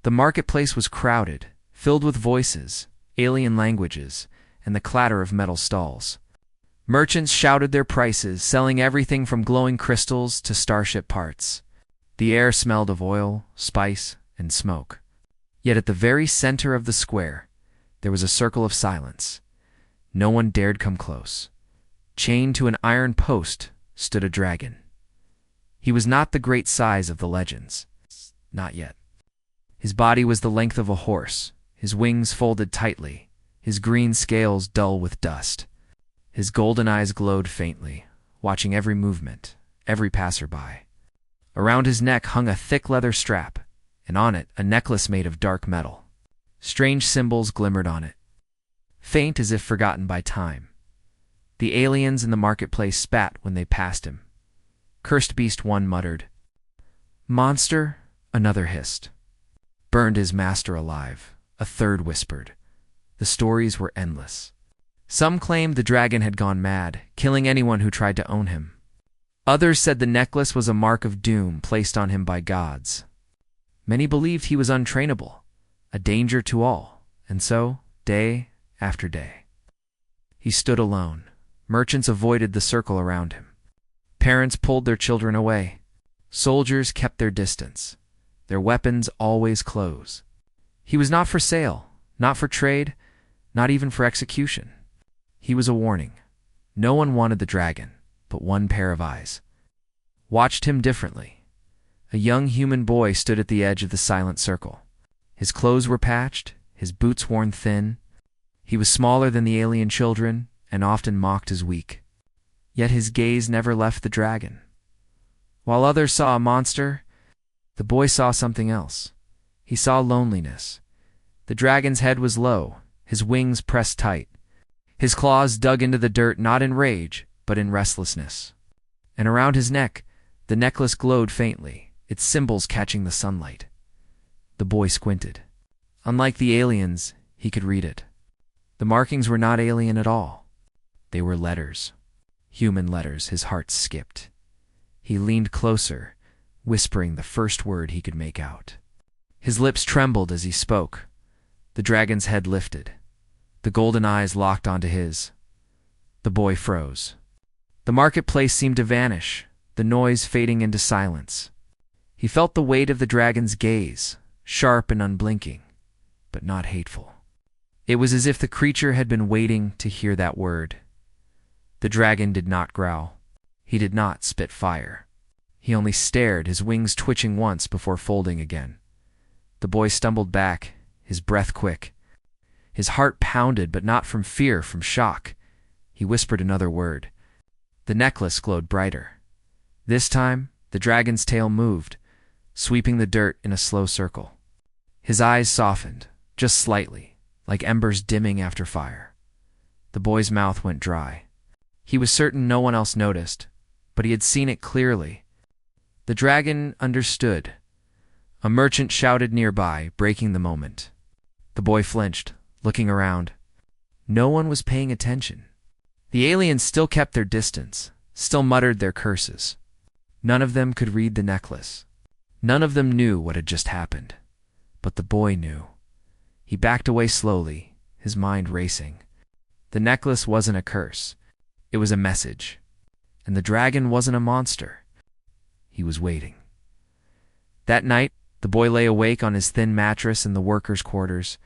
The marketplace was crowded, filled with voices, alien languages, and the clatter of metal stalls. Merchants shouted their prices, selling everything from glowing crystals to starship parts. The air smelled of oil, spice, and smoke. Yet at the very center of the square, there was a circle of silence. No one dared come close. Chained to an iron post stood a dragon. He was not the great size of the legends. Not yet. His body was the length of a horse, his wings folded tightly, his green scales dull with dust. His golden eyes glowed faintly, watching every movement, every passerby. Around his neck hung a thick leather strap, and on it a necklace made of dark metal. Strange symbols glimmered on it, faint as if forgotten by time. The aliens in the marketplace spat when they passed him. Cursed beast, one muttered. Monster, another hissed. Burned his master alive, a third whispered. The stories were endless. Some claimed the dragon had gone mad, killing anyone who tried to own him. Others said the necklace was a mark of doom placed on him by gods. Many believed he was untrainable, a danger to all, and so, day after day, he stood alone. Merchants avoided the circle around him. Parents pulled their children away. Soldiers kept their distance, their weapons always close. He was not for sale, not for trade, not even for execution. He was a warning. No one wanted the dragon, but one pair of eyes watched him differently. A young human boy stood at the edge of the silent circle. His clothes were patched, his boots worn thin. He was smaller than the alien children and often mocked as weak. Yet his gaze never left the dragon. While others saw a monster, the boy saw something else. He saw loneliness. The dragon's head was low, his wings pressed tight. His claws dug into the dirt not in rage, but in restlessness. And around his neck, the necklace glowed faintly, its symbols catching the sunlight. The boy squinted. Unlike the aliens, he could read it. The markings were not alien at all. They were letters. Human letters. His heart skipped. He leaned closer, whispering the first word he could make out. His lips trembled as he spoke. The dragon's head lifted. The golden eyes locked onto his. The boy froze. The marketplace seemed to vanish, the noise fading into silence. He felt the weight of the dragon's gaze, sharp and unblinking, but not hateful. It was as if the creature had been waiting to hear that word. The dragon did not growl. He did not spit fire. He only stared, his wings twitching once before folding again. The boy stumbled back, his breath quick. His heart pounded, but not from fear, from shock. He whispered another word. The necklace glowed brighter. This time, the dragon's tail moved, sweeping the dirt in a slow circle. His eyes softened, just slightly, like embers dimming after fire. The boy's mouth went dry. He was certain no one else noticed, but he had seen it clearly. The dragon understood. A merchant shouted nearby, breaking the moment. The boy flinched, looking around. No one was paying attention. The aliens still kept their distance, still muttered their curses. None of them could read the necklace. None of them knew what had just happened. But the boy knew. He backed away slowly, his mind racing. The necklace wasn't a curse. It was a message. And the dragon wasn't a monster. He was waiting. That night, the boy lay awake on his thin mattress in the workers' quarters.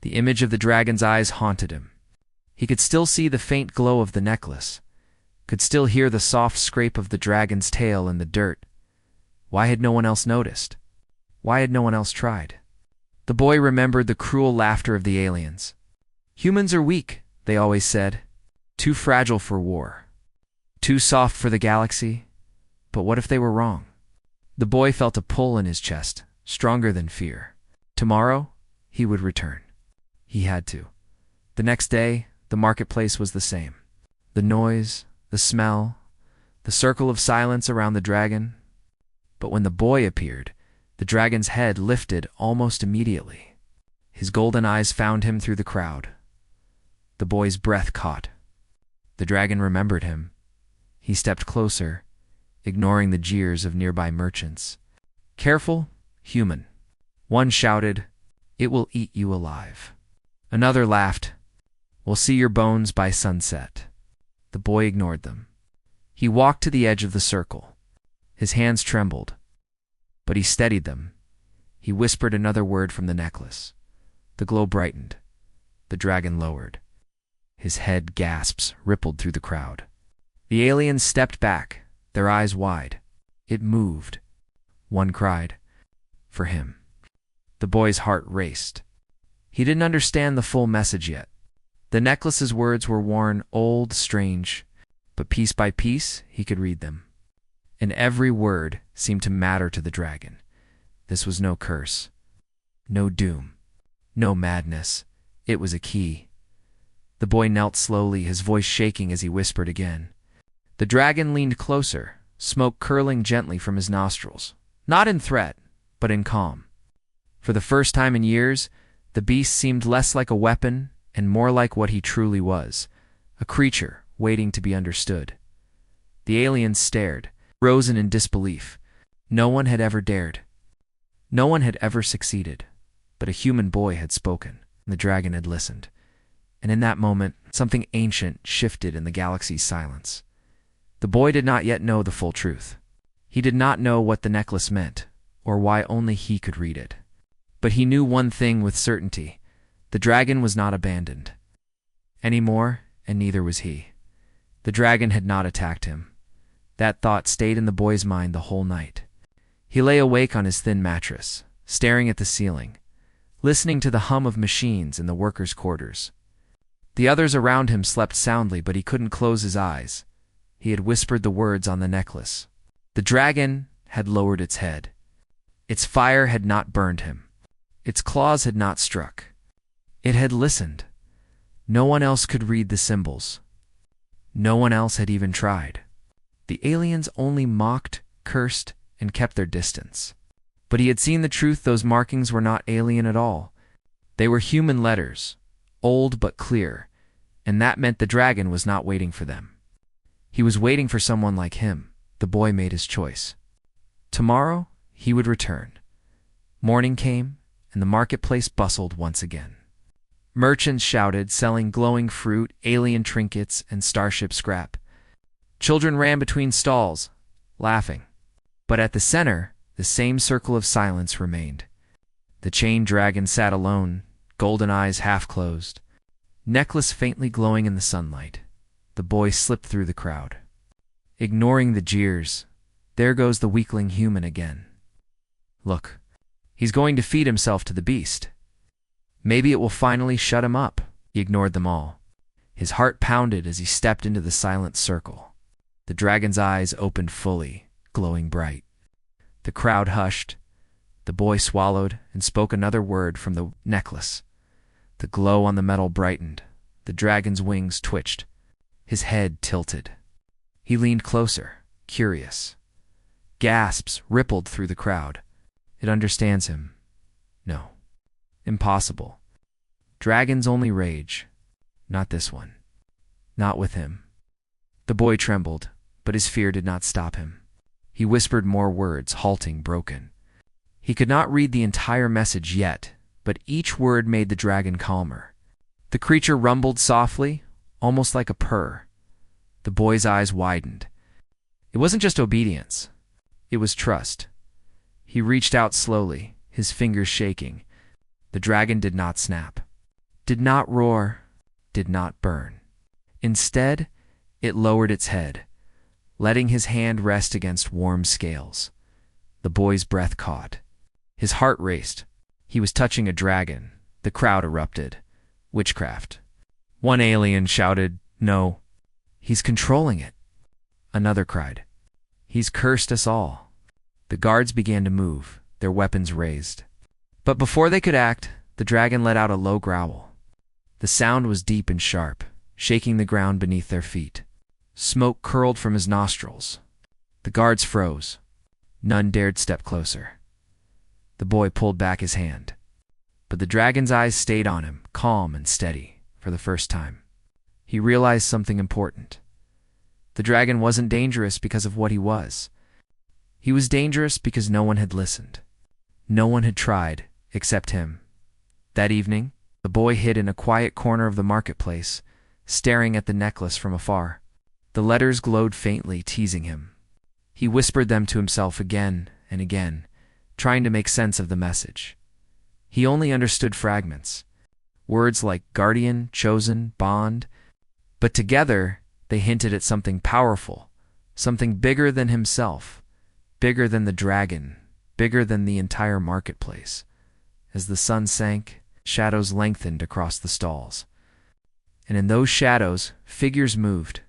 The image of the dragon's eyes haunted him. He could still see the faint glow of the necklace, could still hear the soft scrape of the dragon's tail in the dirt. Why had no one else noticed? Why had no one else tried? The boy remembered the cruel laughter of the aliens. Humans are weak, they always said. Too fragile for war. Too soft for the galaxy. But what if they were wrong? The boy felt a pull in his chest, stronger than fear. Tomorrow, he would return. He had to. The next day, the marketplace was the same. The noise, the smell, the circle of silence around the dragon. But when the boy appeared, the dragon's head lifted almost immediately. His golden eyes found him through the crowd. The boy's breath caught. The dragon remembered him. He stepped closer, ignoring the jeers of nearby merchants. Careful, human. One shouted, "It will eat you alive." Another laughed, "We'll see your bones by sunset." The boy ignored them. He walked to the edge of the circle. His hands trembled, but he steadied them. He whispered another word from the necklace. The glow brightened. The dragon lowered. His head gasps rippled through the crowd. The aliens stepped back, their eyes wide. It moved. One cried, "For him." The boy's heart raced. He didn't understand the full message yet. The necklace's words were worn old, strange, but piece by piece he could read them. And every word seemed to matter to the dragon. This was no curse, no doom, no madness. It was a key. The boy knelt slowly, his voice shaking as he whispered again. The dragon leaned closer, smoke curling gently from his nostrils, not in threat, but in calm. For the first time in years, the beast seemed less like a weapon and more like what he truly was, a creature waiting to be understood. The aliens stared, frozen in disbelief. No one had ever dared. No one had ever succeeded. But a human boy had spoken, and the dragon had listened. And in that moment, something ancient shifted in the galaxy's silence. The boy did not yet know the full truth. He did not know what the necklace meant, or why only he could read it. But he knew one thing with certainty. The dragon was not abandoned anymore, and neither was he. The dragon had not attacked him. That thought stayed in the boy's mind the whole night. He lay awake on his thin mattress, staring at the ceiling, listening to the hum of machines in the workers' quarters. The others around him slept soundly, but he couldn't close his eyes. He had whispered the words on the necklace. The dragon had lowered its head. Its fire had not burned him. Its claws had not struck. It had listened. No one else could read the symbols. No one else had even tried. The aliens only mocked, cursed, and kept their distance. But he had seen the truth. Those markings were not alien at all. They were human letters, old but clear, and that meant the dragon was not waiting for them. He was waiting for someone like him. The boy made his choice. Tomorrow, he would return. Morning came, and the marketplace bustled once again. Merchants shouted, selling glowing fruit, alien trinkets, and starship scrap. Children ran between stalls, laughing. But at the center, the same circle of silence remained. The chained dragon sat alone, golden eyes half closed, necklace faintly glowing in the sunlight. The boy slipped through the crowd. Ignoring the jeers, there goes the weakling human again. Look, he's going to feed himself to the beast. Maybe it will finally shut him up. He ignored them all. His heart pounded as he stepped into the silent circle. The dragon's eyes opened fully, glowing bright. The crowd hushed. The boy swallowed and spoke another word from the necklace. The glow on the metal brightened. The dragon's wings twitched. His head tilted. He leaned closer, curious. Gasps rippled through the crowd. It understands him. No. Impossible. Dragons only rage. Not this one. Not with him. The boy trembled, but his fear did not stop him. He whispered more words, halting, broken. He could not read the entire message yet, but each word made the dragon calmer. The creature rumbled softly, almost like a purr. The boy's eyes widened. It wasn't just obedience. It was trust. He reached out slowly, his fingers shaking. The dragon did not snap, did not roar, did not burn. Instead, it lowered its head, letting his hand rest against warm scales. The boy's breath caught. His heart raced. He was touching a dragon. The crowd erupted. Witchcraft. One alien shouted, "No, he's controlling it." Another cried, "He's cursed us all." The guards began to move, their weapons raised. But before they could act, the dragon let out a low growl. The sound was deep and sharp, shaking the ground beneath their feet. Smoke curled from his nostrils. The guards froze. None dared step closer. The boy pulled back his hand. But the dragon's eyes stayed on him, calm and steady, for the first time. He realized something important. The dragon wasn't dangerous because of what he was. He was dangerous because no one had listened. No one had tried, except him. That evening, the boy hid in a quiet corner of the marketplace, staring at the necklace from afar. The letters glowed faintly, teasing him. He whispered them to himself again and again, trying to make sense of the message. He only understood fragments, words like guardian, chosen, bond, but together they hinted at something powerful, something bigger than himself, bigger than the dragon, bigger than the entire marketplace. As the sun sank, shadows lengthened across the stalls. And in those shadows, figures moved.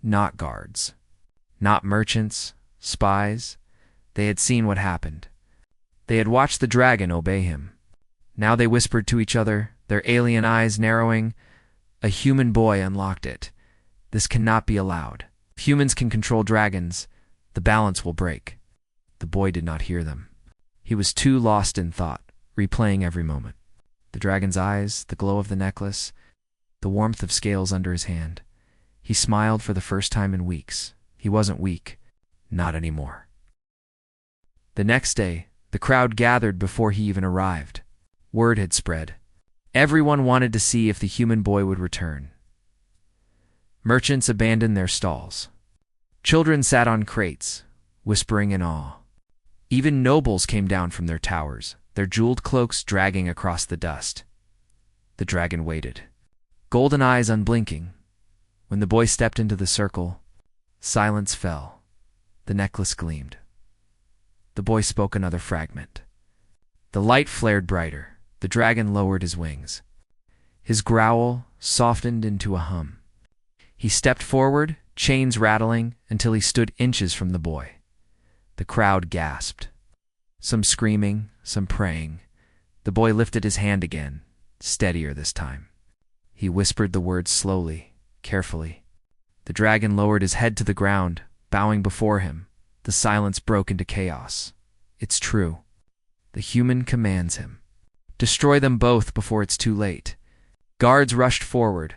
Not guards, not merchants, spies. They had seen what happened. They had watched the dragon obey him. Now they whispered to each other, their alien eyes narrowing. A human boy unlocked it. This cannot be allowed. If humans can control dragons, the balance will break. The boy did not hear them. He was too lost in thought, replaying every moment. The dragon's eyes, the glow of the necklace, the warmth of scales under his hand. He smiled for the first time in weeks. He wasn't weak. Not anymore. The next day, the crowd gathered before he even arrived. Word had spread. Everyone wanted to see if the human boy would return. Merchants abandoned their stalls. Children sat on crates, whispering in awe. Even nobles came down from their towers, their jeweled cloaks dragging across the dust. The dragon waited, golden eyes unblinking. When the boy stepped into the circle, silence fell. The necklace gleamed. The boy spoke another fragment. The light flared brighter. The dragon lowered his wings. His growl softened into a hum. He stepped forward, chains rattling, until he stood inches from the boy. The crowd gasped. Some screaming, some praying. The boy lifted his hand again, steadier this time. He whispered the words slowly, carefully. The dragon lowered his head to the ground, bowing before him. The silence broke into chaos. It's true. The human commands him. Destroy them both before it's too late. Guards rushed forward,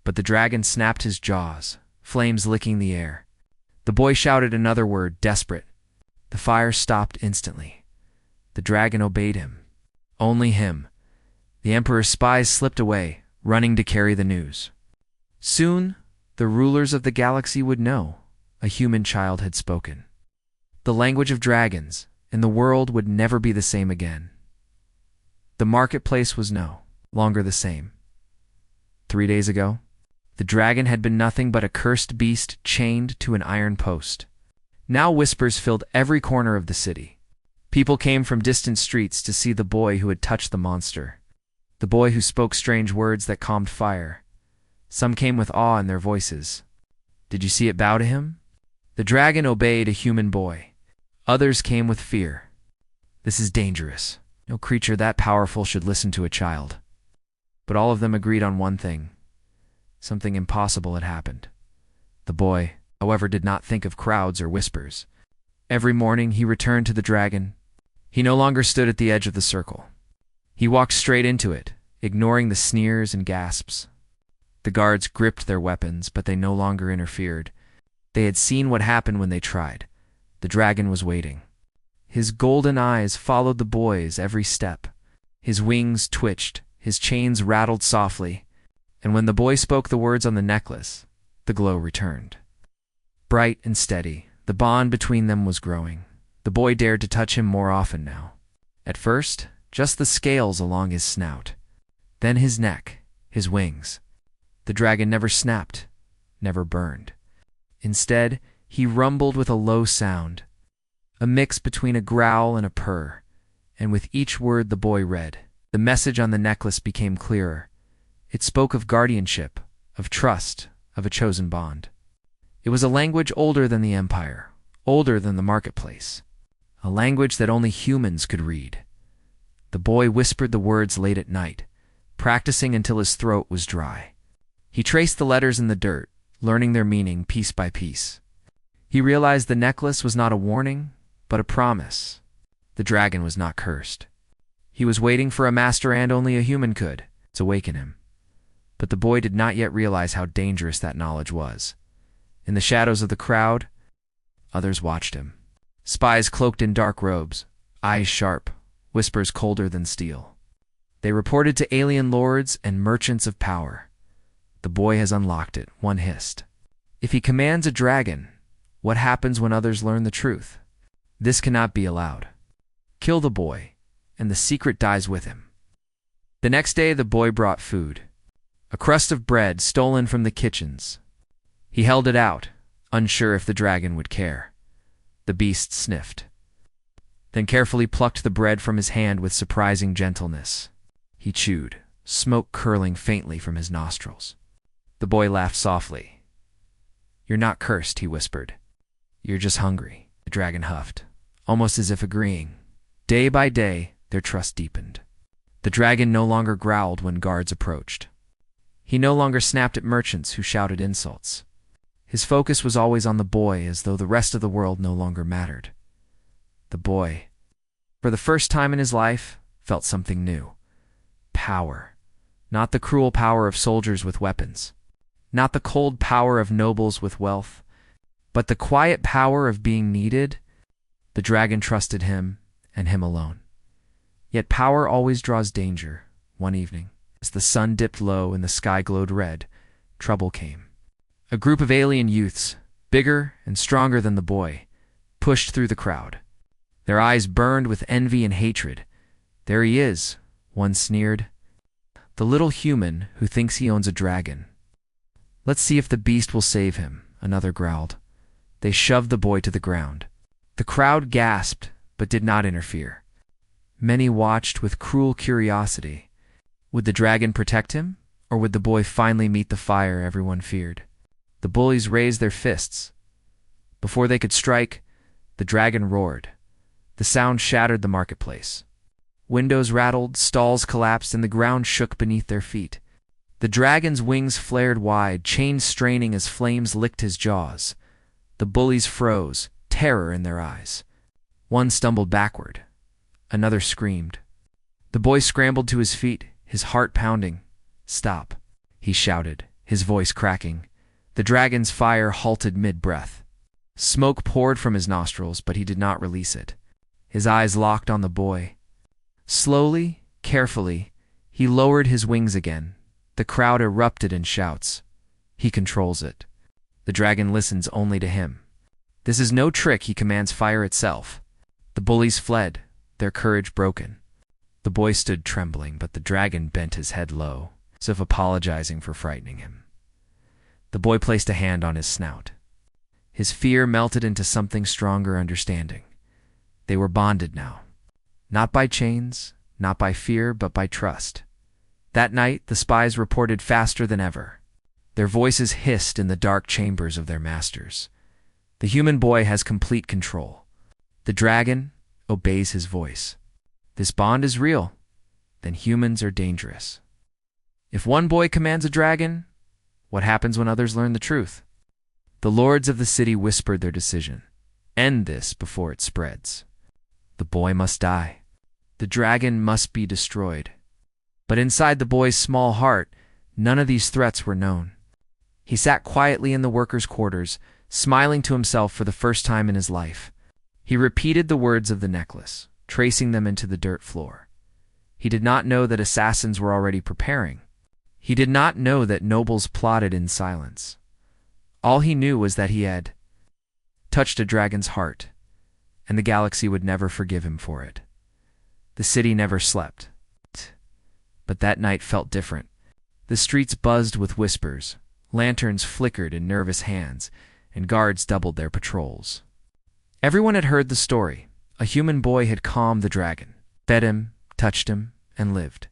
but the dragon snapped his jaws, flames licking the air. The boy shouted another word, desperate. The fire stopped instantly. The dragon obeyed him. Only him. The emperor's spies slipped away, running to carry the news. Soon, the rulers of the galaxy would know a human child had spoken. The language of dragons, and the world would never be the same again. The marketplace was no longer the same. 3 days ago, the dragon had been nothing but a cursed beast chained to an iron post. Now whispers filled every corner of the city. People came from distant streets to see the boy who had touched the monster, the boy who spoke strange words that calmed fire. Some came with awe in their voices. Did you see it bow to him? The dragon obeyed a human boy. Others came with fear. This is dangerous. No creature that powerful should listen to a child. But all of them agreed on one thing. Something impossible had happened. The boy, however, did not think of crowds or whispers. Every morning he returned to the dragon. He no longer stood at the edge of the circle. He walked straight into it, ignoring the sneers and gasps. The guards gripped their weapons, but they no longer interfered. They had seen what happened when they tried. The dragon was waiting. His golden eyes followed the boy's every step. His wings twitched, his chains rattled softly, and when the boy spoke the words on the necklace, the glow returned. Bright and steady, the bond between them was growing. The boy dared to touch him more often now. At first, just the scales along his snout. Then his neck, his wings. The dragon never snapped, never burned. Instead, he rumbled with a low sound, a mix between a growl and a purr, and with each word the boy read, the message on the necklace became clearer. It spoke of guardianship, of trust, of a chosen bond. It was a language older than the empire, older than the marketplace, a language that only humans could read. The boy whispered the words late at night, practicing until his throat was dry. He traced the letters in the dirt, learning their meaning piece by piece. He realized the necklace was not a warning, but a promise. The dragon was not cursed. He was waiting for a master, and only a human could awaken him. But the boy did not yet realize how dangerous that knowledge was. In the shadows of the crowd, others watched him. Spies cloaked in dark robes, eyes sharp, whispers colder than steel. They reported to alien lords and merchants of power. The boy has unlocked it, one hissed. If he commands a dragon, what happens when others learn the truth? This cannot be allowed. Kill the boy, and the secret dies with him. The next day the boy brought food. A crust of bread stolen from the kitchens. He held it out, unsure if the dragon would care. The beast sniffed, then carefully plucked the bread from his hand with surprising gentleness. He chewed, smoke curling faintly from his nostrils. The boy laughed softly. "You're not cursed," he whispered. "You're just hungry." The dragon huffed, almost as if agreeing. Day by day, their trust deepened. The dragon no longer growled when guards approached. He no longer snapped at merchants who shouted insults. His focus was always on the boy, as though the rest of the world no longer mattered. The boy, for the first time in his life, felt something new. Power. Not the cruel power of soldiers with weapons. Not the cold power of nobles with wealth. But the quiet power of being needed. The dragon trusted him, and him alone. Yet power always draws danger. One evening, as the sun dipped low and the sky glowed red, trouble came. A group of alien youths, bigger and stronger than the boy, pushed through the crowd. Their eyes burned with envy and hatred. "There he is," one sneered. "The little human who thinks he owns a dragon. Let's see if the beast will save him," another growled. They shoved the boy to the ground. The crowd gasped, but did not interfere. Many watched with cruel curiosity. Would the dragon protect him, or would the boy finally meet the fire everyone feared? The bullies raised their fists. Before they could strike, the dragon roared. The sound shattered the marketplace. Windows rattled, stalls collapsed, and the ground shook beneath their feet. The dragon's wings flared wide, chains straining as flames licked his jaws. The bullies froze, terror in their eyes. One stumbled backward. Another screamed. The boy scrambled to his feet, his heart pounding. "Stop," he shouted, his voice cracking. The dragon's fire halted mid-breath. Smoke poured from his nostrils, but he did not release it. His eyes locked on the boy. Slowly, carefully, he lowered his wings again. The crowd erupted in shouts. "He controls it. The dragon listens only to him. This is no trick, he commands fire itself." The bullies fled, their courage broken. The boy stood trembling, but the dragon bent his head low, as if apologizing for frightening him. The boy placed a hand on his snout. His fear melted into something stronger understanding. They were bonded now. Not by chains, not by fear, but by trust. That night, the spies reported faster than ever. Their voices hissed in the dark chambers of their masters. The human boy has complete control. The dragon obeys his voice. This bond is real. Then humans are dangerous. If one boy commands a dragon, what happens when others learn the truth? The lords of the city whispered their decision. End this before it spreads. The boy must die. The dragon must be destroyed. But inside the boy's small heart, none of these threats were known. He sat quietly in the workers' quarters, smiling to himself for the first time in his life. He repeated the words of the necklace, tracing them into the dirt floor. He did not know that assassins were already preparing. He did not know that nobles plotted in silence. All he knew was that he had touched a dragon's heart, and the galaxy would never forgive him for it. The city never slept. But that night felt different. The streets buzzed with whispers, lanterns flickered in nervous hands, and guards doubled their patrols. Everyone had heard the story. A human boy had calmed the dragon, fed him, touched him, and lived.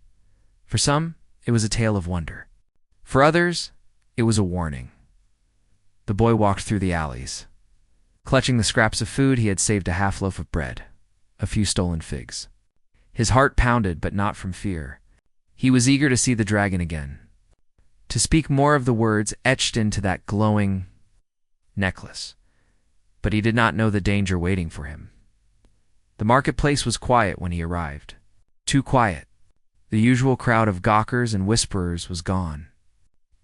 For some, it was a tale of wonder. For others, it was a warning. The boy walked through the alleys. Clutching the scraps of food, he had saved a half loaf of bread, a few stolen figs. His heart pounded, but not from fear. He was eager to see the dragon again, to speak more of the words etched into that glowing necklace. But he did not know the danger waiting for him. The marketplace was quiet when he arrived. Too quiet. The usual crowd of gawkers and whisperers was gone.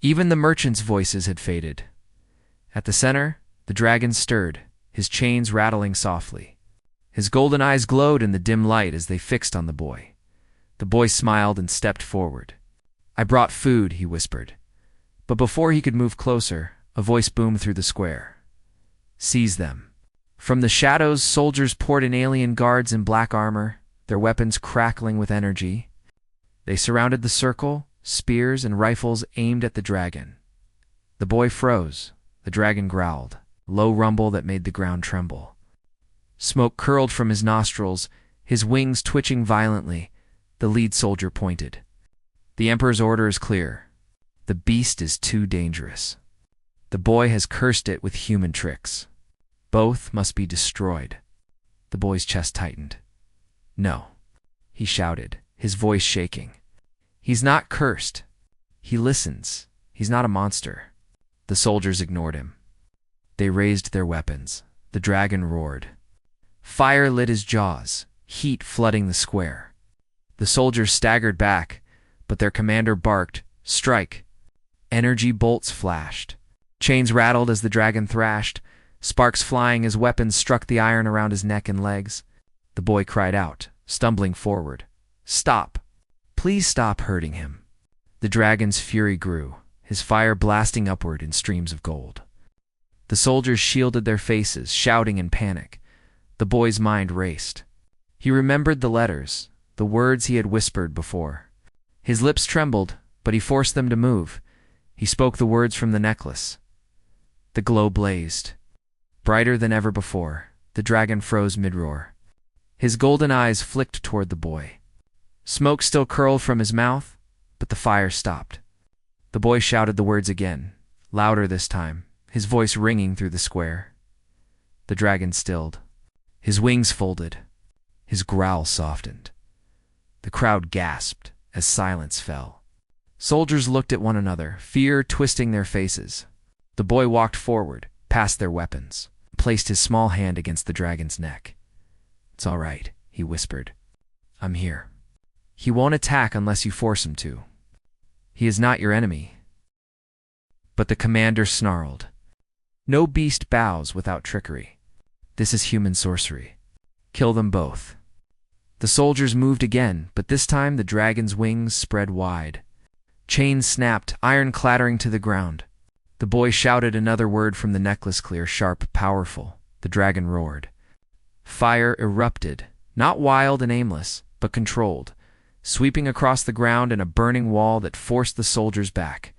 Even the merchants' voices had faded. At the center, the dragon stirred, his chains rattling softly. His golden eyes glowed in the dim light as they fixed on the boy. The boy smiled and stepped forward. "I brought food," he whispered. But before he could move closer, a voice boomed through the square. "Seize them." From the shadows, soldiers poured in, alien guards in black armor, their weapons crackling with energy. They surrounded the circle, spears and rifles aimed at the dragon. The boy froze. The dragon growled, a low rumble that made the ground tremble. Smoke curled from his nostrils, his wings twitching violently. The lead soldier pointed. "The Emperor's order is clear. The beast is too dangerous. The boy has cursed it with human tricks. Both must be destroyed." The boy's chest tightened. "No," he shouted, his voice shaking. "He's not cursed. He listens. He's not a monster." The soldiers ignored him. They raised their weapons. The dragon roared. Fire lit his jaws, heat flooding the square. The soldiers staggered back, but their commander barked, "Strike!" Energy bolts flashed. Chains rattled as the dragon thrashed, sparks flying as weapons struck the iron around his neck and legs. The boy cried out, stumbling forward. "Stop! Please stop hurting him." The dragon's fury grew, his fire blasting upward in streams of gold. The soldiers shielded their faces, shouting in panic. The boy's mind raced. He remembered the letters, the words he had whispered before. His lips trembled, but he forced them to move. He spoke the words from the necklace. The glow blazed. Brighter than ever before, the dragon froze mid-roar. His golden eyes flicked toward the boy. Smoke still curled from his mouth, but the fire stopped. The boy shouted the words again, louder this time, his voice ringing through the square. The dragon stilled. His wings folded. His growl softened. The crowd gasped as silence fell. Soldiers looked at one another, fear twisting their faces. The boy walked forward, past their weapons, placed his small hand against the dragon's neck. "It's all right," he whispered. "I'm here. He won't attack unless you force him to. He is not your enemy." But the commander snarled. "No beast bows without trickery. This is human sorcery. Kill them both." The soldiers moved again, but this time the dragon's wings spread wide. Chains snapped, iron clattering to the ground. The boy shouted another word from the necklace, clear, sharp, powerful. The dragon roared. Fire erupted, not wild and aimless, but controlled, sweeping across the ground in a burning wall that forced the soldiers back.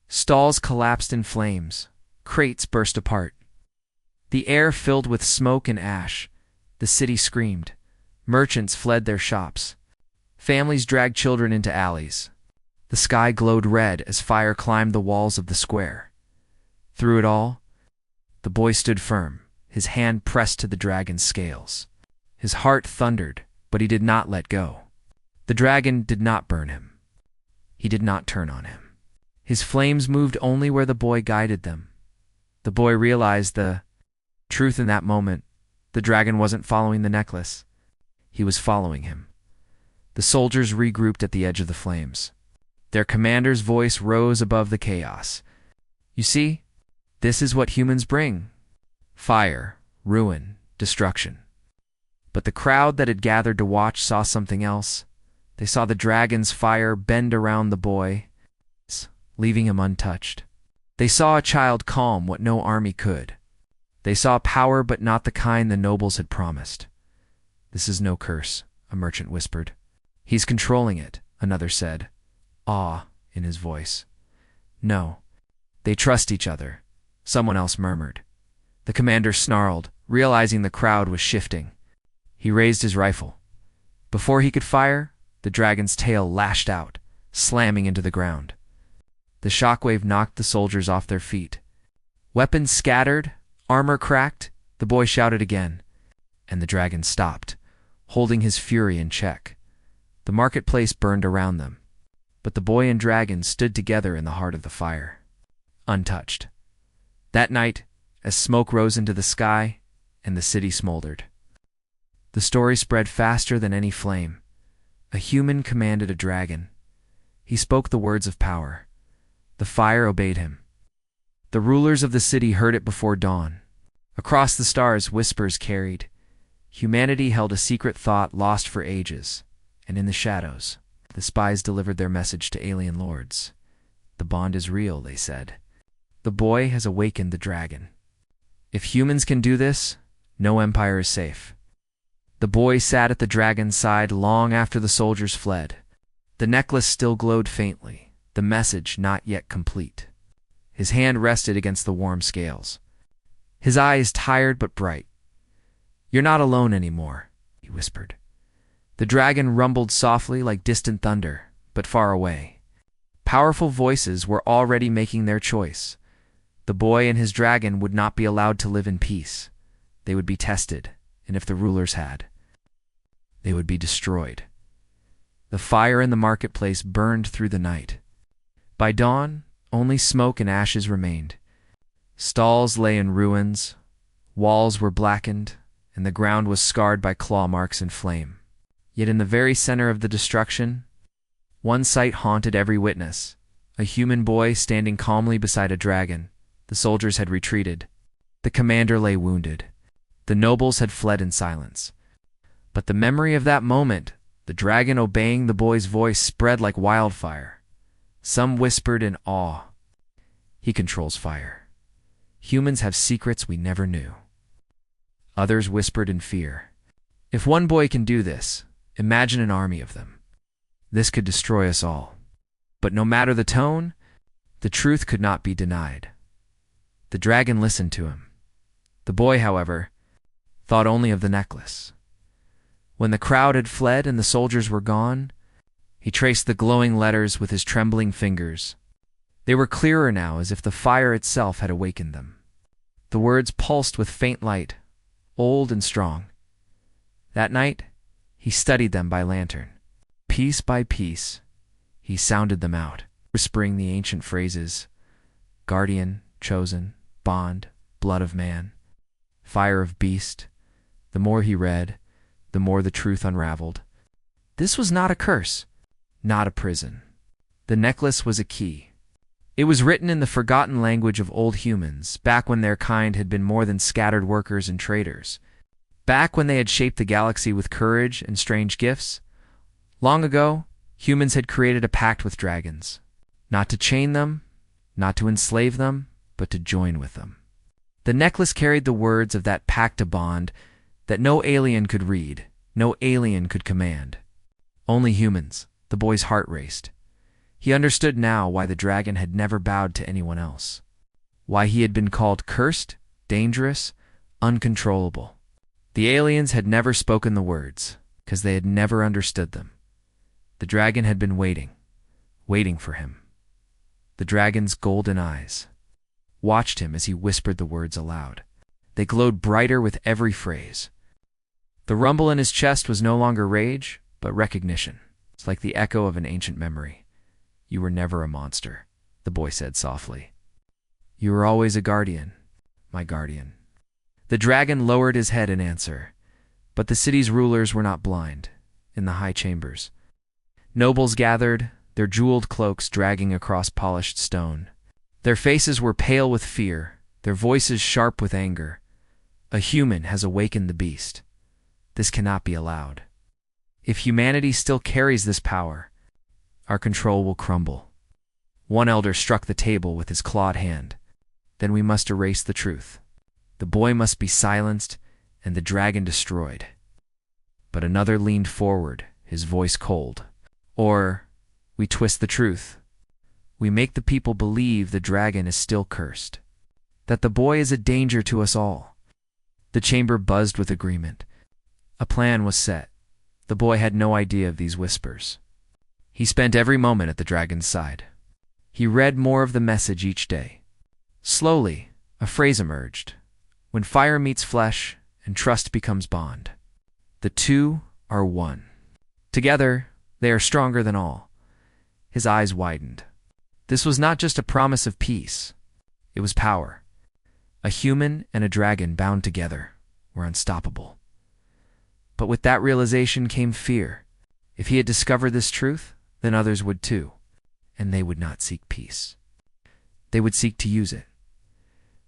Stalls collapsed in flames. Crates burst apart. The air filled with smoke and ash. The city screamed. Merchants fled their shops. Families dragged children into alleys. The sky glowed red as fire climbed the walls of the square. Through it all, the boy stood firm, his hand pressed to the dragon's scales. His heart thundered, but he did not let go. The dragon did not burn him. He did not turn on him. His flames moved only where the boy guided them. The boy realized the truth in that moment. The dragon wasn't following the necklace. He was following him. The soldiers regrouped at the edge of the flames. Their commander's voice rose above the chaos. "You see, this is what humans bring. Fire, ruin, destruction." But the crowd that had gathered to watch saw something else. They saw the dragon's fire bend around the boy, leaving him untouched. They saw a child calm what no army could. They saw power, but not the kind the nobles had promised. "This is no curse," a merchant whispered. "He's controlling it," another said, awe in his voice. "No, they trust each other," someone else murmured. The commander snarled, realizing the crowd was shifting. He raised his rifle. Before he could fire, the dragon's tail lashed out, slamming into the ground. The shockwave knocked the soldiers off their feet. Weapons scattered, armor cracked. The boy shouted again, and the dragon stopped, holding his fury in check. The marketplace burned around them, but the boy and dragon stood together in the heart of the fire, untouched. That night, as smoke rose into the sky and the city smoldered, the story spread faster than any flame. A human commanded a dragon. He spoke the words of power. The fire obeyed him. The rulers of the city heard it before dawn. Across the stars, whispers carried, Humanity held a secret thought lost for ages, and in the shadows, the spies delivered their message to alien lords. The bond is real, they said. The boy has awakened the dragon. If humans can do this, no empire is safe. The boy sat at the dragon's side long after the soldiers fled. The necklace still glowed faintly, the message not yet complete. His hand rested against the warm scales. His eyes tired but bright. "You're not alone anymore," he whispered. The dragon rumbled softly like distant thunder, but far away. Powerful voices were already making their choice. The boy and his dragon would not be allowed to live in peace. They would be tested, and if the rulers had, they would be destroyed. The fire in the marketplace burned through the night. By dawn, only smoke and ashes remained. Stalls lay in ruins, walls were blackened, and the ground was scarred by claw marks and flame. Yet in the very center of the destruction, one sight haunted every witness: a human boy standing calmly beside a dragon. The soldiers had retreated. The commander lay wounded. The nobles had fled in silence. But the memory of that moment, the dragon obeying the boy's voice, spread like wildfire. Some whispered in awe, "He controls fire. Humans have secrets we never knew." Others whispered in fear, "If one boy can do this, imagine an army of them. This could destroy us all." But no matter the tone, the truth could not be denied. The dragon listened to him. The boy, however, thought only of the necklace. When the crowd had fled and the soldiers were gone, he traced the glowing letters with his trembling fingers. They were clearer now, as if the fire itself had awakened them. The words pulsed with faint light, old and strong. That night, he studied them by lantern. Piece by piece, he sounded them out, whispering the ancient phrases: guardian, chosen, bond, blood of man, fire of beast. The more he read, the more the truth unraveled. This was not a curse, not a prison. The necklace was a key. It was written in the forgotten language of old humans, back when their kind had been more than scattered workers and traders. Back when they had shaped the galaxy with courage and strange gifts. Long ago, humans had created a pact with dragons. Not to chain them, not to enslave them, but to join with them. The necklace carried the words of that pact, a bond that no alien could read, no alien could command. Only humans. The boy's heart raced. He understood now why the dragon had never bowed to anyone else. Why he had been called cursed, dangerous, uncontrollable. The aliens had never spoken the words, because they had never understood them. The dragon had been waiting for him. The dragon's golden eyes watched him as he whispered the words aloud. They glowed brighter with every phrase. The rumble in his chest was no longer rage, but recognition. It's like the echo of an ancient memory. "You were never a monster," the boy said softly. "You were always a guardian, my guardian." The dragon lowered his head in answer, but the city's rulers were not blind. In the high chambers, nobles gathered, their jeweled cloaks dragging across polished stone. Their faces were pale with fear, their voices sharp with anger. "A human has awakened the beast. This cannot be allowed. If humanity still carries this power, our control will crumble." One elder struck the table with his clawed hand. "Then we must erase the truth. The boy must be silenced and the dragon destroyed." But another leaned forward, his voice cold. "Or we twist the truth. We make the people believe the dragon is still cursed, that the boy is a danger to us all." The chamber buzzed with agreement. A plan was set. The boy had no idea of these whispers. He spent every moment at the dragon's side. He read more of the message each day. Slowly, a phrase emerged: "When fire meets flesh and trust becomes bond, the two are one. Together, they are stronger than all." His eyes widened. This was not just a promise of peace. It was power. A human and a dragon bound together were unstoppable. But with that realization came fear. If he had discovered this truth, then others would too, and they would not seek peace. They would seek to use it.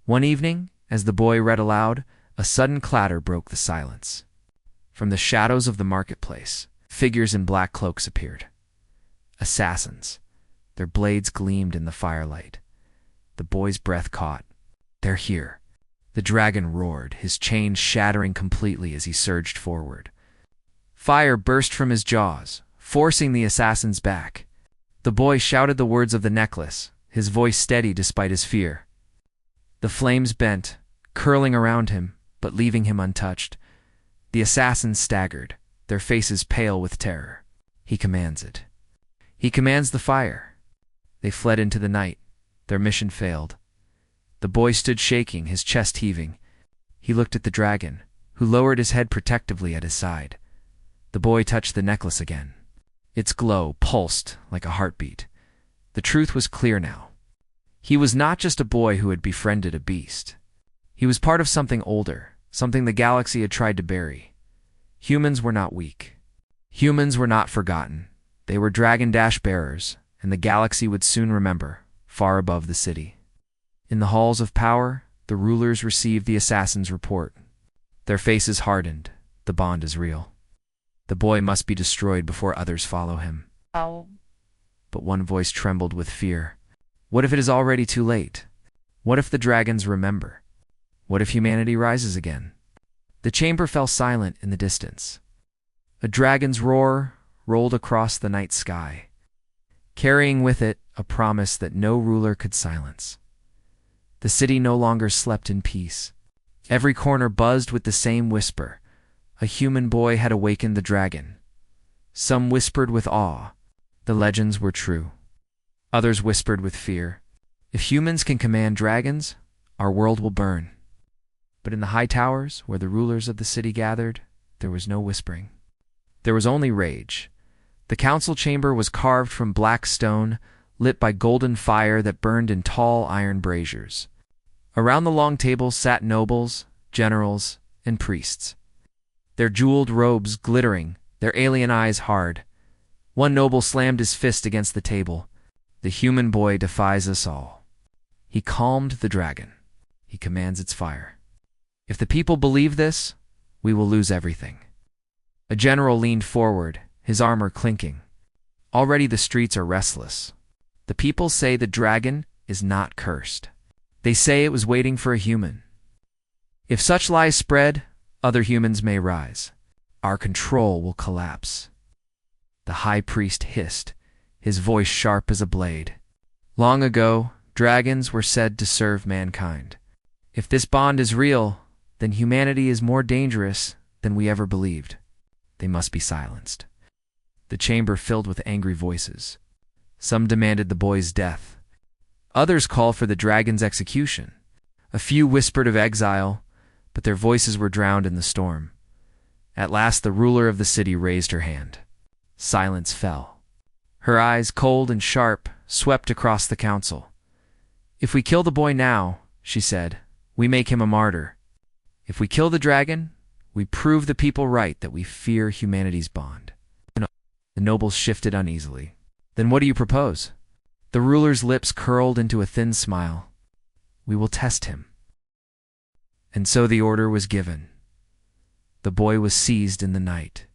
One evening, as the boy read aloud, a sudden clatter broke the silence. From the shadows of the marketplace, figures in black cloaks appeared. Assassins. Their blades gleamed in the firelight. The boy's breath caught. "They're here." The dragon roared, his chains shattering completely as he surged forward. Fire burst from his jaws, forcing the assassins back. The boy shouted the words of the necklace, his voice steady despite his fear. The flames bent, curling around him, but leaving him untouched. The assassins staggered, their faces pale with terror. He commands it. He commands the fire. They fled into the night. Their mission failed. The boy stood shaking, his chest heaving. He looked at the dragon, who lowered his head protectively at his side. The boy touched the necklace again. Its glow pulsed like a heartbeat. The truth was clear now. He was not just a boy who had befriended a beast. He was part of something older, something the galaxy had tried to bury. Humans were not weak. Humans were not forgotten. They were Dragon Dash bearers, and the galaxy would soon remember, far above the city. In the halls of power, the rulers received the assassin's report. Their faces hardened. The bond is real. The boy must be destroyed before others follow him. Oh. But one voice trembled with fear. What if it is already too late? What if the dragons remember? What if humanity rises again? The chamber fell silent in the distance. A dragon's roar rolled across the night sky, carrying with it a promise that no ruler could silence. The city no longer slept in peace. Every corner buzzed with the same whisper. A human boy had awakened the dragon. Some whispered with awe. The legends were true. Others whispered with fear. If humans can command dragons, our world will burn. But in the high towers, where the rulers of the city gathered, there was no whispering. There was only rage. The council chamber was carved from black stone, lit by golden fire that burned in tall iron braziers. Around the long tables sat nobles, generals, and priests, their jeweled robes glittering, their alien eyes hard. One noble slammed his fist against the table. The human boy defies us all. He calmed the dragon. He commands its fire. If the people believe this, we will lose everything. A general leaned forward, his armor clinking. Already the streets are restless. The people say the dragon is not cursed. They say it was waiting for a human. If such lies spread, other humans may rise. Our control will collapse. The high priest hissed, his voice sharp as a blade. Long ago, dragons were said to serve mankind. If this bond is real, then humanity is more dangerous than we ever believed. They must be silenced. The chamber filled with angry voices. Some demanded the boy's death. Others called for the dragon's execution. A few whispered of exile, but their voices were drowned in the storm. At last the ruler of the city raised her hand. Silence fell. Her eyes, cold and sharp, swept across the council. "If we kill the boy now," she said, "we make him a martyr. If we kill the dragon, we prove the people right that we fear humanity's bond." The nobles shifted uneasily. "Then what do you propose?" The ruler's lips curled into a thin smile. "We will test him." And so the order was given. The boy was seized in the night.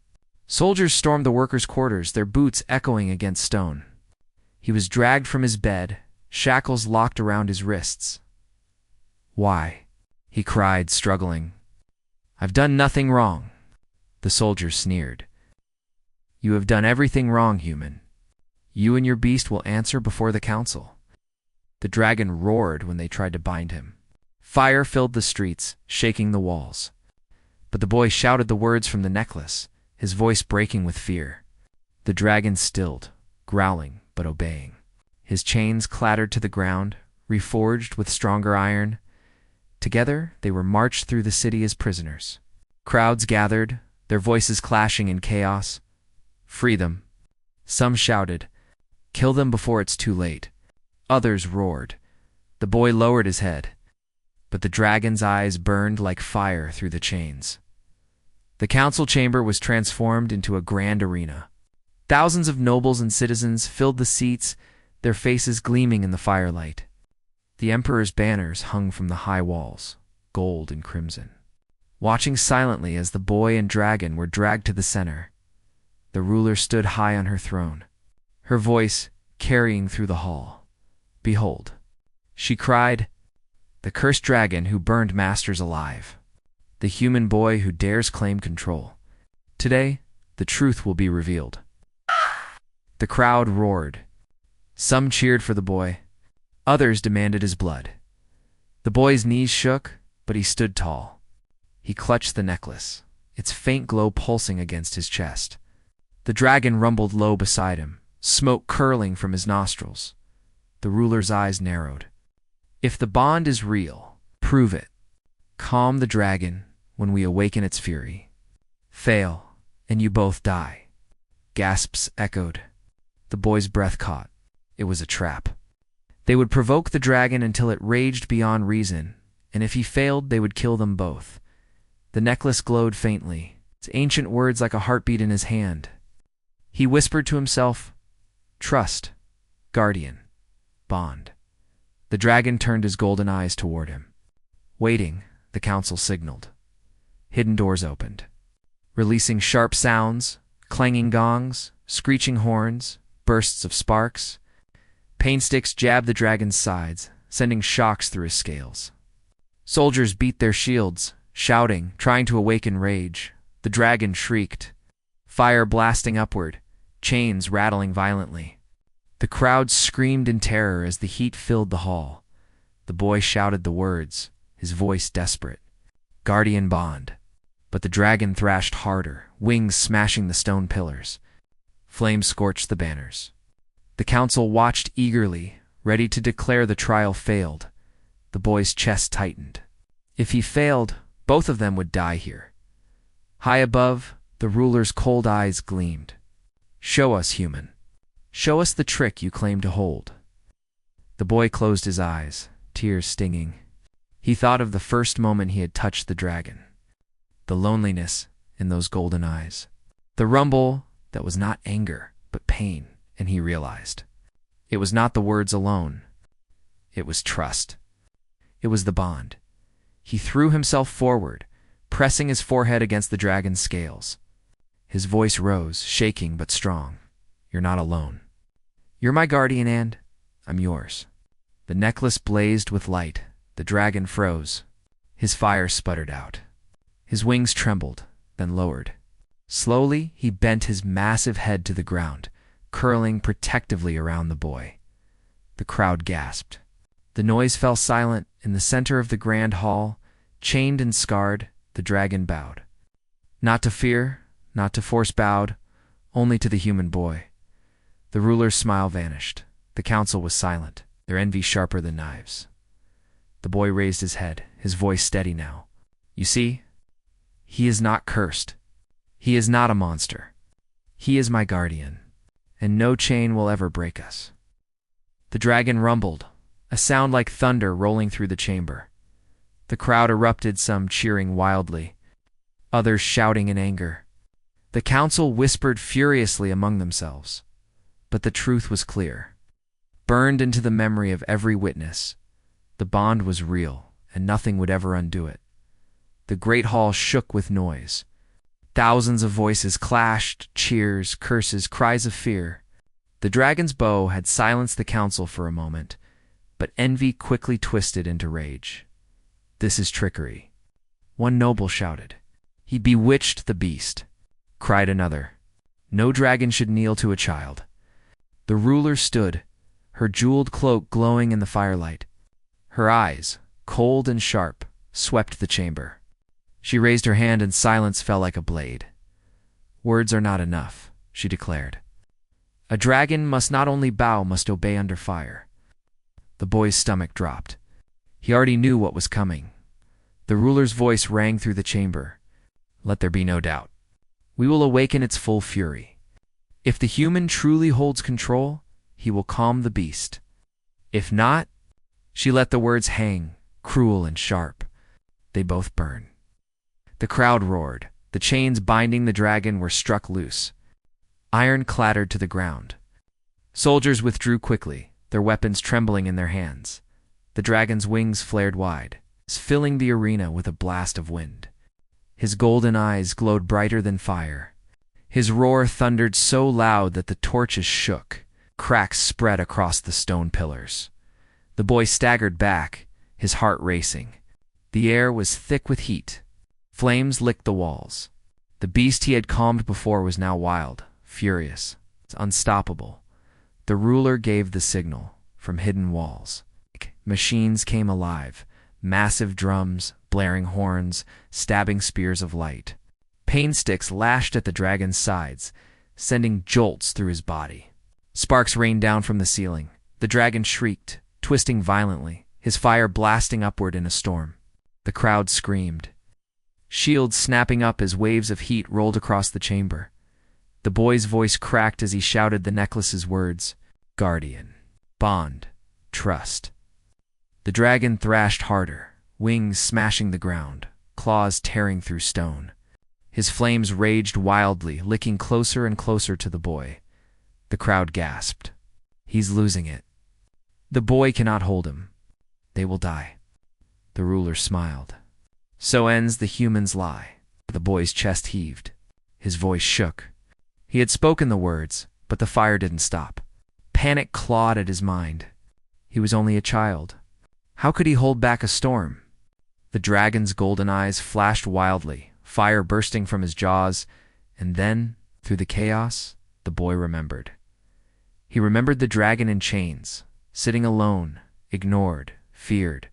Soldiers stormed the workers' quarters, their boots echoing against stone. He was dragged from his bed, shackles locked around his wrists. "Why?" he cried, struggling. "I've done nothing wrong." The soldiers sneered. "You have done everything wrong, human. You and your beast will answer before the council." The dragon roared when they tried to bind him. Fire filled the streets, shaking the walls. But the boy shouted the words from the necklace, his voice breaking with fear. The dragon stilled, growling but obeying. His chains clattered to the ground, reforged with stronger iron. Together they were marched through the city as prisoners. Crowds gathered, their voices clashing in chaos. "Free them." Some shouted, "Kill them before it's too late." Others roared. The boy lowered his head, but the dragon's eyes burned like fire through the chains. The council chamber was transformed into a grand arena. Thousands of nobles and citizens filled the seats, their faces gleaming in the firelight. The emperor's banners hung from the high walls, gold and crimson. watching silently as the boy and dragon were dragged to the center. The ruler stood high on her throne, her voice carrying through the hall. "Behold," she cried, "the cursed dragon who burned masters alive, the human boy who dares claim control. Today, the truth will be revealed." The crowd roared. Some cheered for the boy. Others demanded his blood. The boy's knees shook, but he stood tall. He clutched the necklace, its faint glow pulsing against his chest. The dragon rumbled low beside him, smoke curling from his nostrils. The ruler's eyes narrowed. "If the bond is real, prove it. Calm the dragon when we awaken its fury. Fail, and you both die." Gasps echoed. The boy's breath caught. It was a trap. They would provoke the dragon until it raged beyond reason, and if he failed, they would kill them both. The necklace glowed faintly, its ancient words like a heartbeat in his hand. He whispered to himself, "Trust, guardian, bond." The dragon turned his golden eyes toward him. Waiting, the council signaled. Hidden doors opened, releasing sharp sounds, clanging gongs, screeching horns, bursts of sparks. Pain sticks jabbed the dragon's sides, sending shocks through his scales. Soldiers beat their shields, shouting, trying to awaken rage. The dragon shrieked, fire blasting upward, chains rattling violently. The crowd screamed in terror as the heat filled the hall. The boy shouted the words, his voice desperate, "Guardian bond." But the dragon thrashed harder, wings smashing the stone pillars. Flames scorched the banners. The council watched eagerly, ready to declare the trial failed. The boy's chest tightened. If he failed, both of them would die here. High above, the ruler's cold eyes gleamed. "Show us, human. Show us the trick you claim to hold." The boy closed his eyes, tears stinging. He thought of the first moment he had touched the dragon. The loneliness in those golden eyes. The rumble that was not anger, but pain, and he realized. It was not the words alone. It was trust. It was the bond. He threw himself forward, pressing his forehead against the dragon's scales. His voice rose, shaking but strong. "You're not alone. You're my guardian and I'm yours." The necklace blazed with light. The dragon froze. His fire sputtered out. His wings trembled, then lowered. Slowly, he bent his massive head to the ground, curling protectively around the boy. The crowd gasped. The noise fell silent. In the center of the grand hall, chained and scarred, the dragon bowed. Not to fear, not to force bowed, only to the human boy. The ruler's smile vanished. The council was silent, their envy sharper than knives. The boy raised his head, his voice steady now. "You see, he is not cursed. He is not a monster. He is my guardian, and no chain will ever break us." The dragon rumbled, a sound like thunder rolling through the chamber. The crowd erupted, some cheering wildly, others shouting in anger. The council whispered furiously among themselves, but the truth was clear. Burned into the memory of every witness, the bond was real, and nothing would ever undo it. The great hall shook with noise. Thousands of voices clashed, cheers, curses, cries of fear. The dragon's bow had silenced the council for a moment, but envy quickly twisted into rage. "This is trickery," one noble shouted. "He bewitched the beast," cried another. "No dragon should kneel to a child." The ruler stood, her jeweled cloak glowing in the firelight. Her eyes, cold and sharp, swept the chamber. She raised her hand and silence fell like a blade. "Words are not enough," she declared. "A dragon must not only bow, must obey under fire." The boy's stomach dropped. He already knew what was coming. The ruler's voice rang through the chamber. "Let there be no doubt. We will awaken its full fury. If the human truly holds control, he will calm the beast. If not," she let the words hang, cruel and sharp, "they both burn." The crowd roared. The chains binding the dragon were struck loose. Iron clattered to the ground. Soldiers withdrew quickly, their weapons trembling in their hands. The dragon's wings flared wide, filling the arena with a blast of wind. His golden eyes glowed brighter than fire. His roar thundered so loud that the torches shook. Cracks spread across the stone pillars. The boy staggered back, his heart racing. The air was thick with heat. Flames licked the walls. The beast he had calmed before was now wild, furious, unstoppable. The ruler gave the signal from hidden walls. Machines came alive, massive drums, blaring horns, stabbing spears of light. Pain sticks lashed at the dragon's sides, sending jolts through his body. Sparks rained down from the ceiling. The dragon shrieked, twisting violently, his fire blasting upward in a storm. The crowd screamed. Shields snapping up as waves of heat rolled across the chamber. The boy's voice cracked as he shouted the necklace's words: Guardian, bond, trust. The dragon thrashed harder, wings smashing the ground, claws tearing through stone. His flames raged wildly, licking closer and closer to the boy. The crowd gasped. He's losing it. The boy cannot hold him. They will die. The ruler smiled. So ends the human's lie. The boy's chest heaved. His voice shook. He had spoken the words, but the fire didn't stop. Panic clawed at his mind. He was only a child. How could he hold back a storm? The dragon's golden eyes flashed wildly, fire bursting from his jaws, and then, through the chaos, the boy remembered. He remembered the dragon in chains, sitting alone, ignored, feared.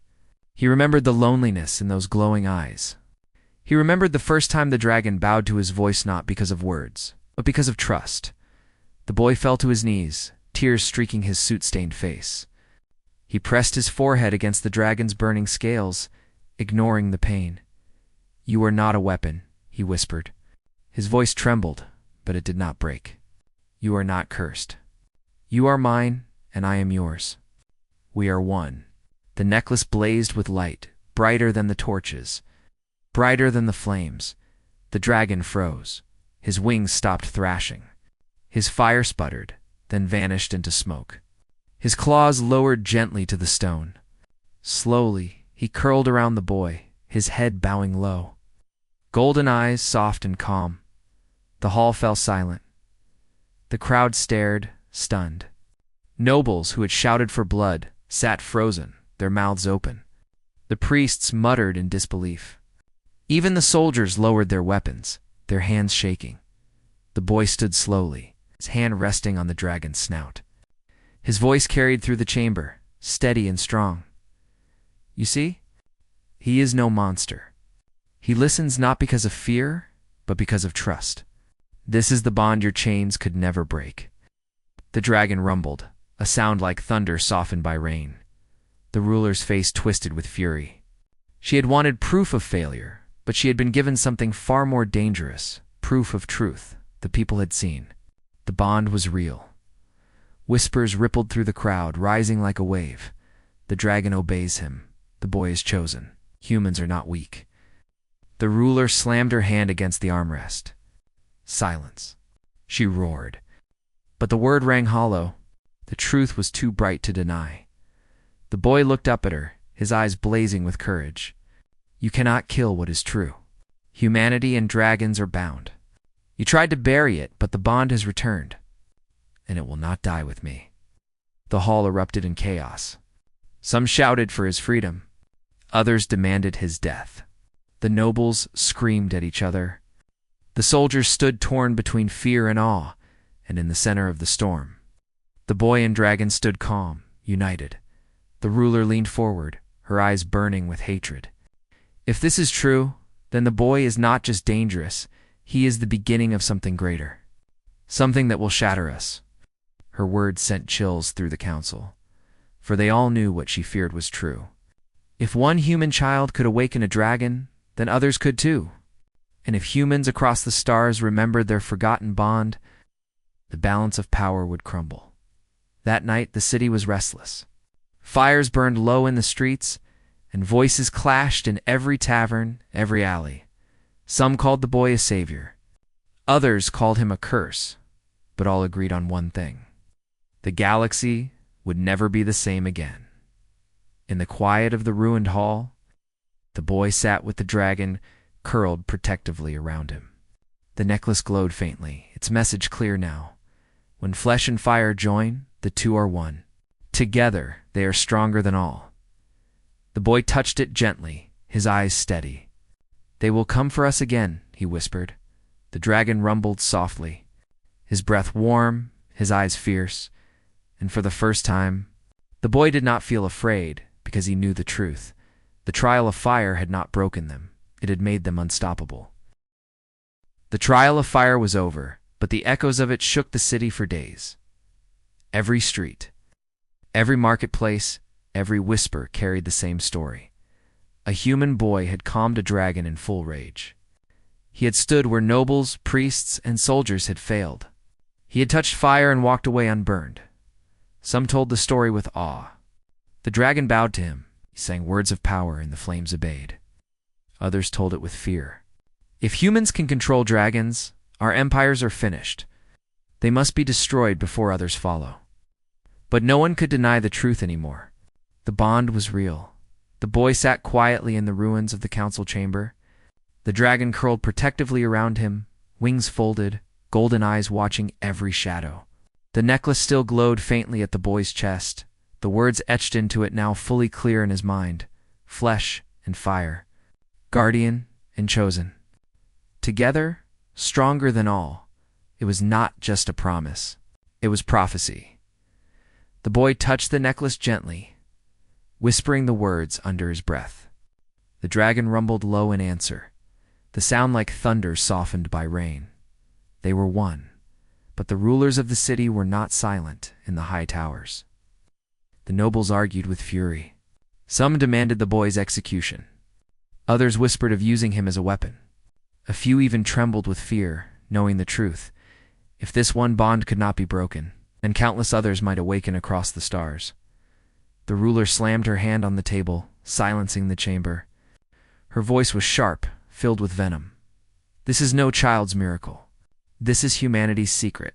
He remembered the loneliness in those glowing eyes. He remembered the first time the dragon bowed to his voice not because of words, but because of trust. The boy fell to his knees, tears streaking his soot-stained face. He pressed his forehead against the dragon's burning scales, ignoring the pain. You are not a weapon, he whispered. His voice trembled, but it did not break. You are not cursed. You are mine, and I am yours. We are one. The necklace blazed with light, brighter than the torches, brighter than the flames. The dragon froze. His wings stopped thrashing. His fire sputtered, then vanished into smoke. His claws lowered gently to the stone. Slowly, he curled around the boy, his head bowing low. Golden eyes, soft and calm. The hall fell silent. The crowd stared, stunned. Nobles who had shouted for blood sat frozen, their mouths open. The priests muttered in disbelief. Even the soldiers lowered their weapons, their hands shaking. The boy stood slowly, his hand resting on the dragon's snout. His voice carried through the chamber, steady and strong. You see, he is no monster. He listens not because of fear, but because of trust. This is the bond your chains could never break. The dragon rumbled, a sound like thunder softened by rain. The ruler's face twisted with fury. She had wanted proof of failure, but she had been given something far more dangerous, proof of truth the people had seen. The bond was real. Whispers rippled through the crowd, rising like a wave. The dragon obeys him. The boy is chosen. Humans are not weak. The ruler slammed her hand against the armrest. Silence. She roared. But the word rang hollow. The truth was too bright to deny. The boy looked up at her, his eyes blazing with courage. You cannot kill what is true. Humanity and dragons are bound. You tried to bury it, but the bond has returned, and it will not die with me. The hall erupted in chaos. Some shouted for his freedom. Others demanded his death. The nobles screamed at each other. The soldiers stood torn between fear and awe, and in the center of the storm. The boy and dragon stood calm, united. The ruler leaned forward, her eyes burning with hatred. If this is true, then the boy is not just dangerous, he is the beginning of something greater. Something that will shatter us. Her words sent chills through the council, for they all knew what she feared was true. If one human child could awaken a dragon, then others could too. And if humans across the stars remembered their forgotten bond, the balance of power would crumble. That night the city was restless. Fires burned low in the streets, and voices clashed in every tavern, every alley. Some called the boy a savior. Others called him a curse, but all agreed on one thing. The galaxy would never be the same again. In the quiet of the ruined hall, the boy sat with the dragon, curled protectively around him. The necklace glowed faintly, its message clear now. When flesh and fire join, the two are one. Together, they are stronger than all. The boy touched it gently, his eyes steady. "They will come for us again," he whispered. The dragon rumbled softly, his breath warm, his eyes fierce, and for the first time, the boy did not feel afraid because he knew the truth. The trial of fire had not broken them, it had made them unstoppable. The trial of fire was over, but the echoes of it shook the city for days. Every street, every marketplace, every whisper carried the same story. A human boy had calmed a dragon in full rage. He had stood where nobles, priests, and soldiers had failed. He had touched fire and walked away unburned. Some told the story with awe. The dragon bowed to him. He sang words of power, and the flames obeyed. Others told it with fear. If humans can control dragons, our empires are finished. They must be destroyed before others follow. But no one could deny the truth anymore. The bond was real. The boy sat quietly in the ruins of the council chamber. The dragon curled protectively around him, wings folded, golden eyes watching every shadow. The necklace still glowed faintly at the boy's chest, the words etched into it now fully clear in his mind: flesh and fire, guardian and chosen. Together, stronger than all. It was not just a promise. It was prophecy. The boy touched the necklace gently, whispering the words under his breath. The dragon rumbled low in answer, the sound like thunder softened by rain. They were one, but the rulers of the city were not silent in the high towers. The nobles argued with fury. Some demanded the boy's execution. Others whispered of using him as a weapon. A few even trembled with fear, knowing the truth. If this one bond could not be broken, then countless others might awaken across the stars. The ruler slammed her hand on the table, silencing the chamber. Her voice was sharp, filled with venom. "This is no child's miracle. This is humanity's secret.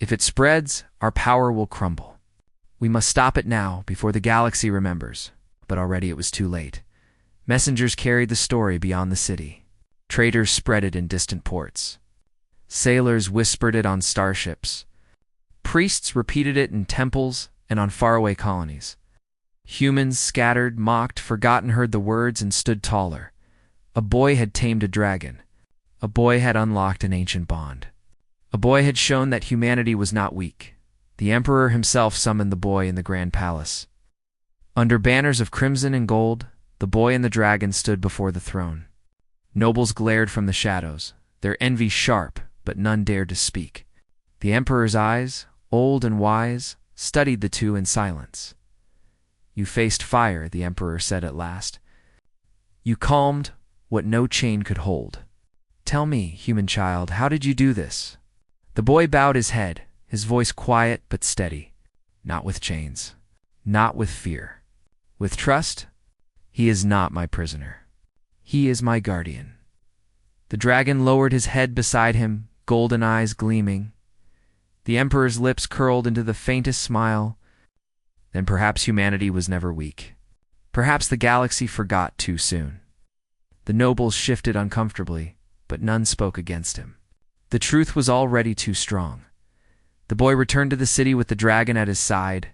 If it spreads, our power will crumble. We must stop it now, before the galaxy remembers." But already it was too late. Messengers carried the story beyond the city. Traders spread it in distant ports. Sailors whispered it on starships. Priests repeated it in temples and on faraway colonies. Humans scattered, mocked, forgotten heard the words and stood taller. A boy had tamed a dragon. A boy had unlocked an ancient bond. A boy had shown that humanity was not weak. The emperor himself summoned the boy in the grand palace. Under banners of crimson and gold, the boy and the dragon stood before the throne. Nobles glared from the shadows, their envy sharp, but none dared to speak. The emperor's eyes, old and wise, studied the two in silence. "You faced fire," the emperor said at last. "You calmed what no chain could hold. Tell me, human child, how did you do this?" The boy bowed his head, his voice quiet but steady. "Not with chains, not with fear. With trust. He is not my prisoner. He is my guardian." The dragon lowered his head beside him, golden eyes gleaming. The emperor's lips curled into the faintest smile. Then perhaps humanity was never weak. Perhaps the galaxy forgot too soon. The nobles shifted uncomfortably, but none spoke against him. The truth was already too strong. The boy returned to the city with the dragon at his side,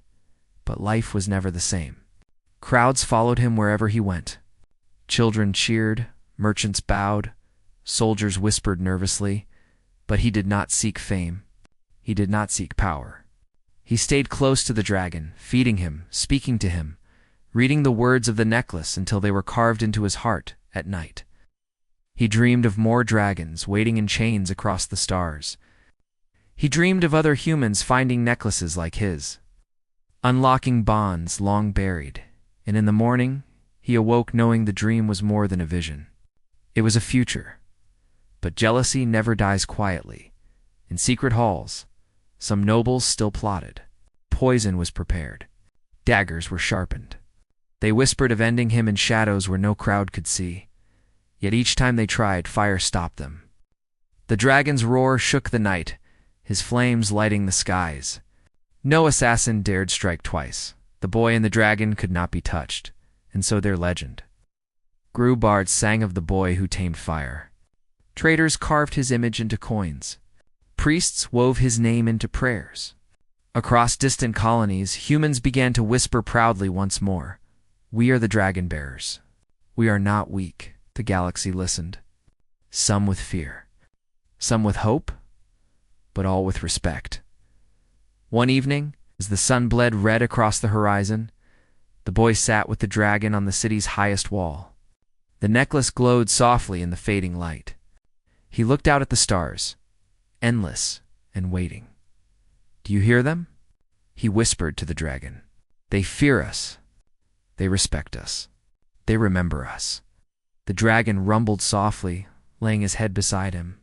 but life was never the same. Crowds followed him wherever he went. Children cheered, merchants bowed, soldiers whispered nervously, but he did not seek fame. He did not seek power. He stayed close to the dragon, feeding him, speaking to him, reading the words of the necklace until they were carved into his heart at night. He dreamed of more dragons waiting in chains across the stars. He dreamed of other humans finding necklaces like his, unlocking bonds long buried, and in the morning, he awoke knowing the dream was more than a vision. It was a future. But jealousy never dies quietly. In secret halls, some nobles still plotted. Poison was prepared. Daggers were sharpened. They whispered of ending him in shadows where no crowd could see. Yet each time they tried, fire stopped them. The dragon's roar shook the night, his flames lighting the skies. No assassin dared strike twice. The boy and the dragon could not be touched, and so their legend. Grubards sang of the boy who tamed fire. Traders carved his image into coins. Priests wove his name into prayers. Across distant colonies, humans began to whisper proudly once more, "We are the dragon bearers. We are not weak." The galaxy listened. Some with fear, some with hope, but all with respect. One evening, as the sun bled red across the horizon, the boy sat with the dragon on the city's highest wall. The necklace glowed softly in the fading light. He looked out at the stars, endless and waiting. "Do you hear them?" he whispered to the dragon. "They fear us. They respect us. They remember us." The dragon rumbled softly, laying his head beside him.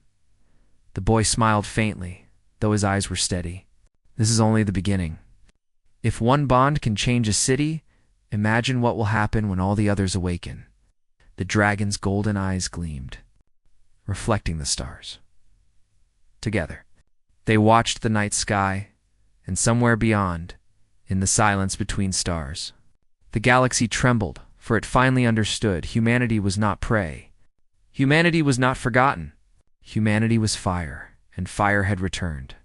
The boy smiled faintly, though his eyes were steady. "This is only the beginning. If one bond can change a city, imagine what will happen when all the others awaken." The dragon's golden eyes gleamed, reflecting the stars. Together, they watched the night sky, and somewhere beyond, in the silence between stars, the galaxy trembled, for it finally understood humanity was not prey. Humanity was not forgotten. Humanity was fire, and fire had returned.